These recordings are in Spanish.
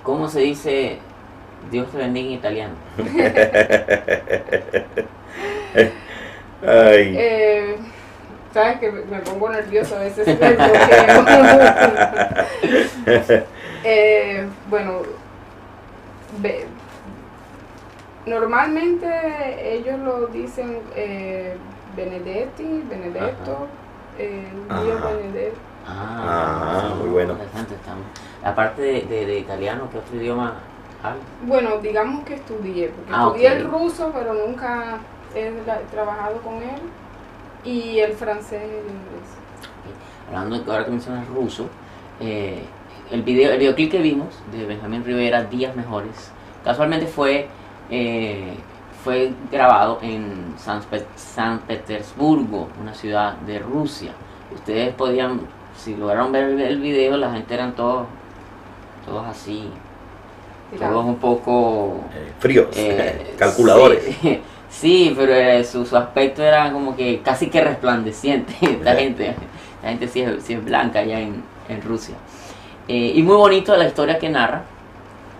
¿Cómo se dice Dios te bendiga en italiano? Ay. Sabes que me pongo nerviosa a veces, me bloqueo. Bueno, normalmente ellos lo dicen Benedetti, Benedetto, Dio Ajá. Benedetto. Muy bueno. Interesante, estamos. Aparte de italiano, ¿qué otro idioma habla? Bueno, digamos que estudié, porque estudié el ruso, pero nunca he trabajado con él, y el francés y el inglés. Hablando de ahora que mencionas ruso, el videoclip que vimos de Benjamín Rivera, Días Mejores, casualmente fue grabado en San Petersburgo, una ciudad de Rusia. Ustedes podían, si lograron ver el video, la gente eran todos así, todos un poco fríos, calculadores. Sí, sí, pero su aspecto era como que casi que resplandeciente. La gente sí es blanca allá en Rusia. Y muy bonito la historia que narra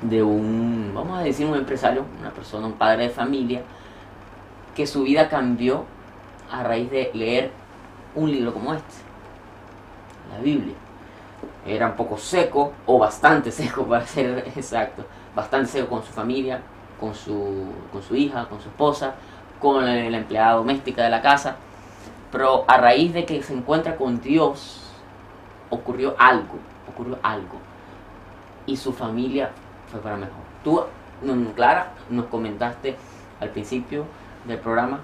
de vamos a decir, un empresario, una persona, un padre de familia, que su vida cambió a raíz de leer un libro como este, la Biblia. Era un poco seco, o bastante seco para ser exacto, bastante seco con su familia, con su hija, con su esposa, con la empleada doméstica de la casa. Pero a raíz de que se encuentra con Dios, ocurrió algo. Y su familia fue para mejor. Tú, Clara, nos comentaste al principio del programa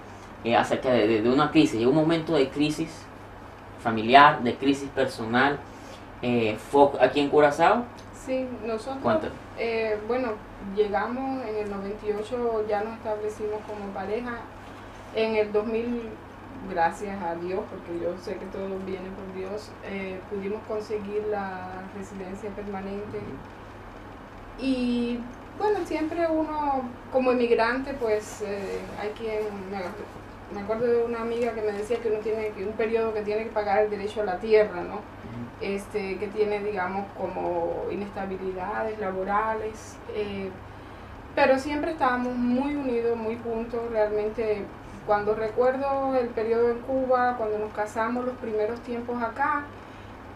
acerca de una crisis. Llegó un momento de crisis familiar, de crisis personal. ¿Fue aquí en Curazao? Sí, nosotros, bueno, llegamos en el 98, ya nos establecimos como pareja. En el 2000, gracias a Dios, porque yo sé que todo viene por Dios, pudimos conseguir la residencia permanente. Y bueno, siempre uno como emigrante, pues hay quien, me acuerdo de una amiga que me decía que uno tiene un periodo que tiene que pagar el derecho a la tierra, ¿no? Que tiene, digamos, como inestabilidades laborales, pero siempre estábamos muy unidos, muy juntos. Realmente, cuando recuerdo el periodo en Cuba, cuando nos casamos, los primeros tiempos acá,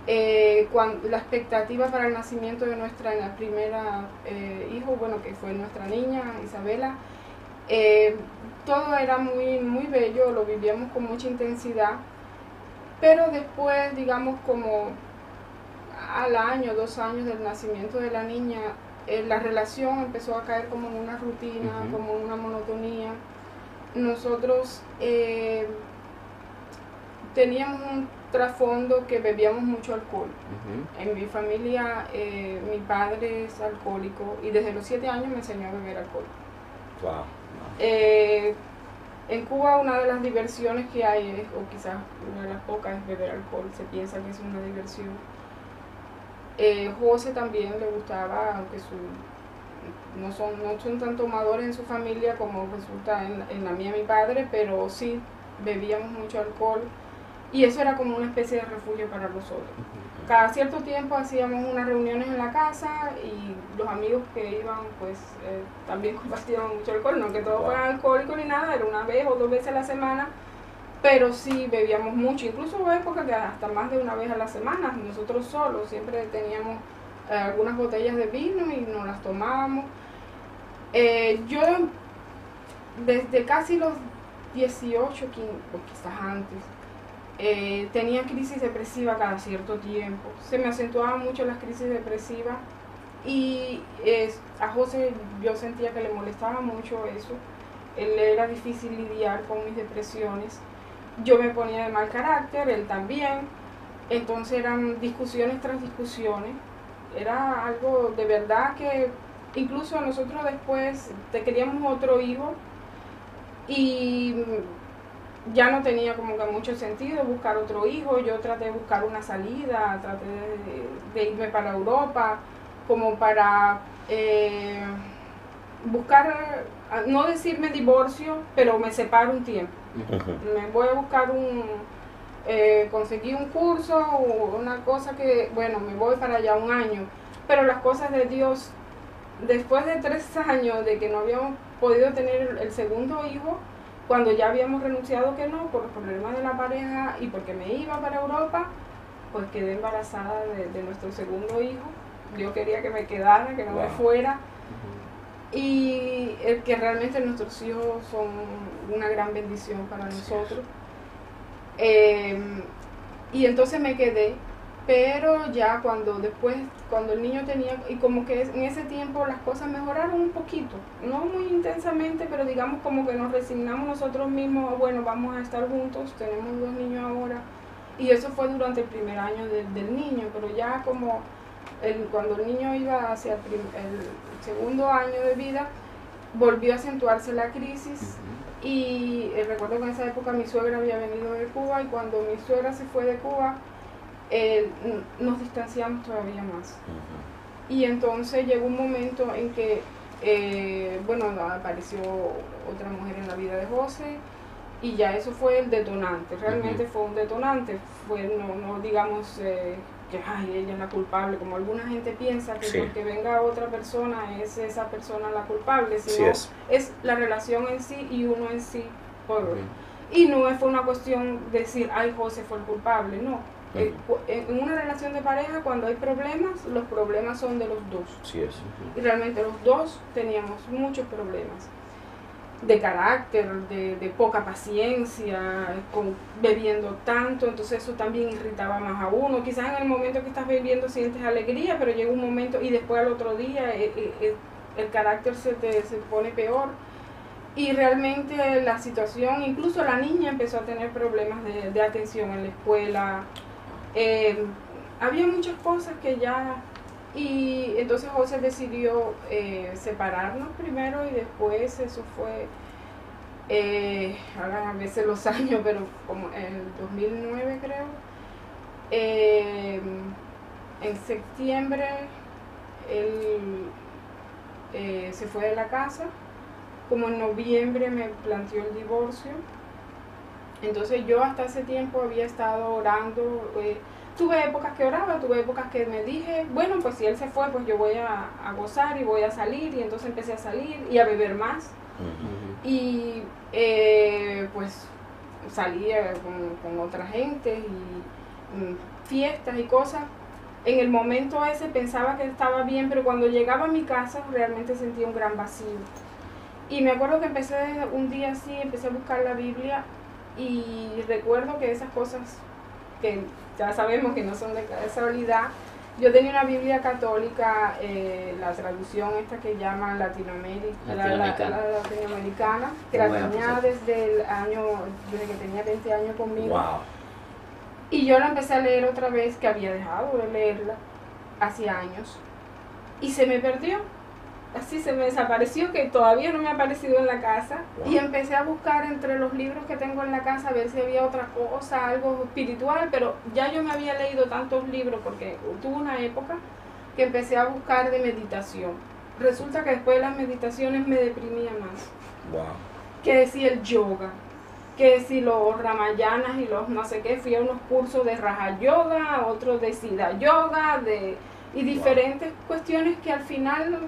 la expectativa para el nacimiento de nuestra primera hijo, bueno, que fue nuestra niña Isabela, todo era muy, muy bello, lo vivíamos con mucha intensidad, pero después, digamos, como al año, 2 años del nacimiento de la niña, la relación empezó a caer como en una rutina, como en una monotonía. Nosotros teníamos un trasfondo que bebíamos mucho alcohol. En mi familia, mi padre es alcohólico y desde los 7 años me enseñó a beber alcohol. Wow. En Cuba una de las diversiones que hay, o quizás una de las pocas, es beber alcohol. Se piensa que es una diversión. José también le gustaba, aunque no son tan tomadores en su familia como resulta en la mía mi padre, pero sí bebíamos mucho alcohol y eso era como una especie de refugio para nosotros. Cada cierto tiempo hacíamos unas reuniones en la casa y los amigos que iban pues también compartían mucho alcohol, no que todos fueran alcohólicos ni nada, era una vez o 2 veces a la semana, pero sí bebíamos mucho, incluso hubo épocas que hasta más de una vez a la semana, nosotros solos siempre teníamos algunas botellas de vino y nos las tomábamos. Yo desde casi los 18, 15, o quizás antes, tenía crisis depresiva cada cierto tiempo. Se me acentuaban mucho las crisis depresivas y a José yo sentía que le molestaba mucho eso. Él era difícil lidiar con mis depresiones. Yo me ponía de mal carácter, él también. Entonces eran discusiones tras discusiones. Era algo de verdad que incluso nosotros después queríamos otro hijo y ya no tenía como que mucho sentido buscar otro hijo. Yo traté de buscar una salida, traté de irme para Europa como para buscar, no decirme divorcio, pero me separo un tiempo. Me voy a buscar conseguí un curso o una cosa que, bueno, me voy para allá 1 año. pero las cosas de Dios, después de 3 años de que no habíamos podido tener el segundo hijo, cuando ya habíamos renunciado que no, por los problemas de la pareja y porque me iba para Europa, pues quedé embarazada de nuestro segundo hijo. Yo quería que me quedara, que no me fuera. Y el que realmente nuestros hijos son una gran bendición para nosotros. Y entonces me quedé, pero ya cuando el niño tenía, y como que en ese tiempo las cosas mejoraron un poquito, no muy intensamente, pero digamos como que nos resignamos nosotros mismos, bueno, vamos a estar juntos, tenemos 2 niños ahora, y eso fue durante el primer año del niño, pero ya como cuando el niño iba hacia el segundo año de vida, volvió a acentuarse la crisis. Y recuerdo que en esa época mi suegra había venido de Cuba, y cuando mi suegra se fue de Cuba, nos distanciamos todavía más. Y entonces llegó un momento en que, apareció otra mujer en la vida de José, y ya eso fue el detonante, realmente fue un detonante, no digamos que ella es la culpable, como alguna gente piensa que porque venga otra persona es esa persona la culpable, sino es la relación en sí y uno en sí. Y no fue una cuestión de decir, ay, José fue el culpable, no. En una relación de pareja, cuando hay problemas, los problemas son de los dos. Y realmente los dos teníamos muchos problemas de carácter, de poca paciencia, bebiendo tanto, entonces eso también irritaba más a uno. Quizás en el momento que estás bebiendo sientes alegría, pero llega un momento y después al otro día el carácter se pone peor. Y realmente la situación, incluso la niña empezó a tener problemas de atención en la escuela. Había muchas cosas que ya... Y entonces José decidió separarnos primero, y después eso fue, ahora a veces los años, pero como en el 2009 creo, en septiembre él se fue de la casa, como en noviembre me planteó el divorcio. Entonces yo hasta ese tiempo había estado orando. Tuve épocas que oraba, tuve épocas que me dije, bueno, pues si él se fue, pues yo voy a gozar y voy a salir, y entonces empecé a salir y a beber más. Y pues salía con otra gente y fiestas y cosas. En el momento ese pensaba que estaba bien, pero cuando llegaba a mi casa realmente sentía un gran vacío. Y me acuerdo que empecé un día así, empecé a buscar la Biblia, y recuerdo que esas cosas que ya sabemos que no son de casualidad, yo tenía una Biblia católica, la traducción esta que llaman latinoamericana, que la tenía desde que tenía 20 años conmigo. Y yo la empecé a leer otra vez, que había dejado de leerla hacía años, y se me perdió. Así se me desapareció, que todavía no me ha aparecido en la casa. Y empecé a buscar entre los libros que tengo en la casa a ver si había otra cosa, algo espiritual, pero ya yo me había leído tantos libros, porque tuve una época que empecé a buscar de meditación. Resulta que después de las meditaciones me deprimía más. Que si el yoga, que si los ramayanas y los no sé qué, fui a unos cursos de Raja Yoga, otros de Siddha Yoga, y diferentes cuestiones que al final...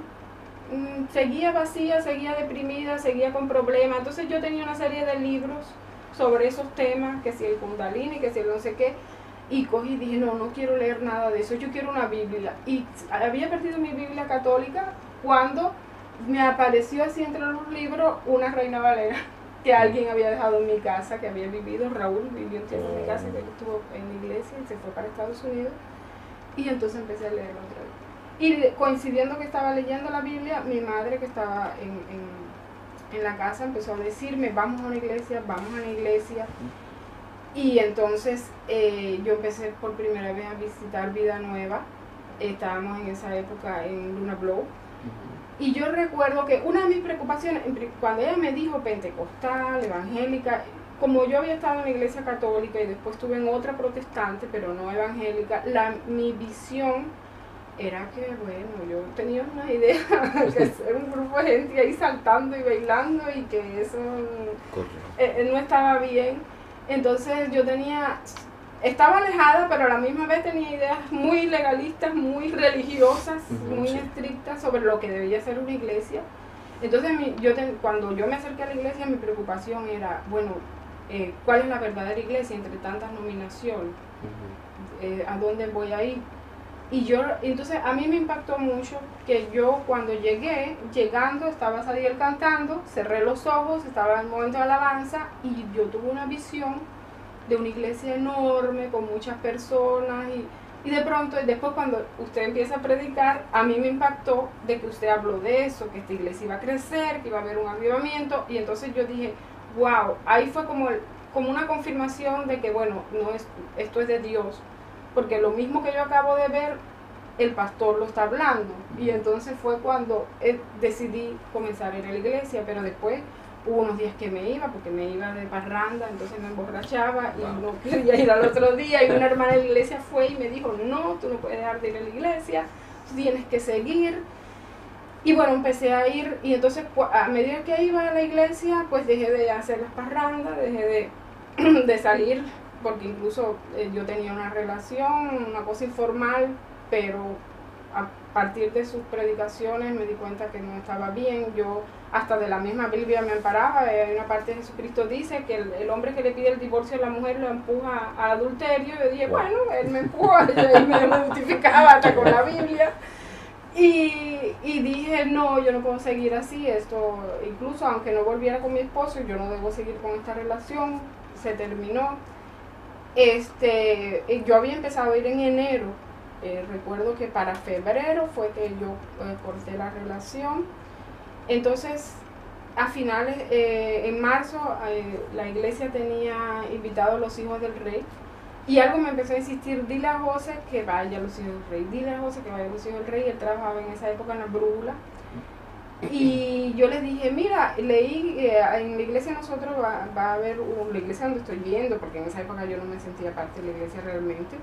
seguía vacía, seguía deprimida, seguía con problemas. Entonces yo tenía una serie de libros sobre esos temas, que si el Kundalini, que si el no sé qué, y cogí y dije, no quiero leer nada de eso, yo quiero una Biblia. Y había perdido mi Biblia católica cuando me apareció así entre los libros una Reina Valera que alguien había dejado en mi casa, que había vivido, Raúl vivió un tiempo en mi casa, que él estuvo en la iglesia y se fue para Estados Unidos, y entonces empecé a leerlo otra vez. Y coincidiendo que estaba leyendo la Biblia, mi madre, que estaba en la casa, empezó a decirme, vamos a una iglesia, vamos a una iglesia. Y entonces yo empecé por primera vez a visitar Vida Nueva. Estábamos en esa época en Luna Blow. Y yo recuerdo que una de mis preocupaciones, cuando ella me dijo pentecostal, evangélica, como yo había estado en la iglesia católica y después estuve en otra protestante, pero no evangélica, mi visión era que, bueno, yo tenía una idea que ser un grupo de gente ahí saltando y bailando, y que eso no estaba bien. Entonces yo tenía estaba alejada, pero a la misma vez tenía ideas muy legalistas, muy religiosas, muy estrictas sobre lo que debía ser una iglesia. Entonces, cuando yo me acerqué a la iglesia, mi preocupación era, bueno, ¿cuál es la verdadera iglesia entre tantas nominaciones? ¿A dónde voy a ir? Entonces a mí me impactó mucho que yo cuando llegando, estaba Sadiel cantando, cerré los ojos, estaba en el momento de alabanza y yo tuve una visión de una iglesia enorme con muchas personas y de pronto, después cuando usted empieza a predicar, a mí me impactó de que usted habló de eso, que esta iglesia iba a crecer, que iba a haber un avivamiento y entonces yo dije, wow, ahí fue como una confirmación de que bueno, esto es de Dios. Porque lo mismo que yo acabo de ver, el pastor lo está hablando. Y entonces fue cuando decidí comenzar a ir a la iglesia, pero después hubo unos días que me iba, porque me iba de parranda, entonces me emborrachaba y no quería ir al otro día. Y una hermana de la iglesia fue y me dijo, no, tú no puedes dejar de ir a la iglesia, tú tienes que seguir. Y bueno, empecé a ir y entonces a medida que iba a la iglesia, pues dejé de hacer las parrandas, dejé de salir, porque incluso yo tenía una relación, una cosa informal, pero a partir de sus predicaciones me di cuenta que no estaba bien. Yo hasta de la misma Biblia me amparaba. Hay una parte de Jesucristo dice que el hombre que le pide el divorcio a la mujer lo empuja a adulterio. Yo dije, bueno, él me empuja, y me justificaba hasta con la Biblia. Y dije, no, yo no puedo seguir así, esto, incluso aunque no volviera con mi esposo, yo no debo seguir con esta relación, se terminó. Yo había empezado a ir en enero, recuerdo que para febrero fue que yo corté la relación. Entonces a finales, en marzo la iglesia tenía invitado a los hijos del rey y algo me empezó a insistir, dile a José que vaya a los hijos del rey, dile a José que vaya a los hijos del rey. Él trabajaba en esa época en la brújula. Y yo les dije, mira, leí, en la iglesia nosotros va a haber, la iglesia donde estoy yendo, porque en esa época yo no me sentía parte de la iglesia realmente,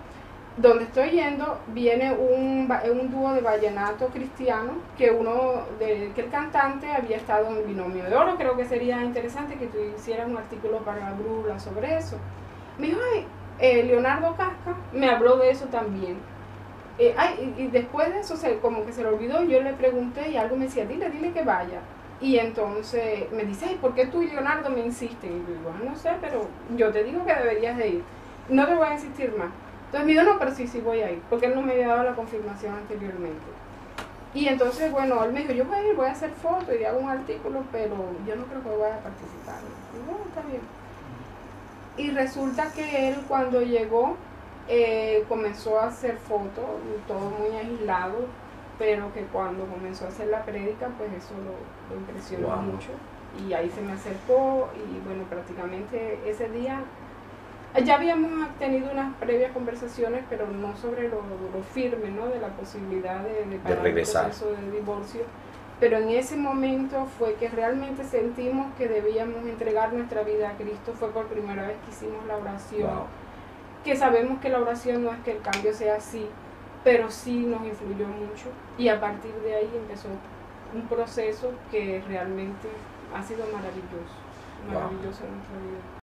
donde estoy yendo viene un dúo de vallenato cristiano, que el cantante había estado en el Binomio de Oro. Creo que sería interesante que tú hicieras un artículo para la brújula sobre eso. Me dijo, Leonardo Casca me habló de eso también. Y después de eso como que se le olvidó. Yo le pregunté y algo me decía, dile que vaya. Y entonces me dice, ¿por qué tú y Leonardo me insisten? Y yo digo, no sé, pero yo te digo que deberías de ir, no te voy a insistir más. Entonces me dijo, no, pero sí voy a ir, porque él no me había dado la confirmación anteriormente. Y entonces, bueno, él me dijo, yo voy a ir, voy a hacer fotos y hago un artículo, pero yo no creo que vaya a participar. Y bueno, está bien. Y resulta que él cuando llegó comenzó a hacer fotos, todo muy aislado, pero que cuando comenzó a hacer la prédica, pues eso lo impresionó mucho. Y ahí se me acercó y bueno, prácticamente ese día ya habíamos tenido unas previas conversaciones, pero no sobre lo firme, ¿no? De la posibilidad de parar regresar. el proceso de divorcio. Pero en ese momento fue que realmente sentimos que debíamos entregar nuestra vida a Cristo. Fue por primera vez que hicimos la oración. Que sabemos que la oración no es que el cambio sea así, pero sí nos influyó mucho. Y a partir de ahí empezó un proceso que realmente ha sido maravilloso en nuestra vida.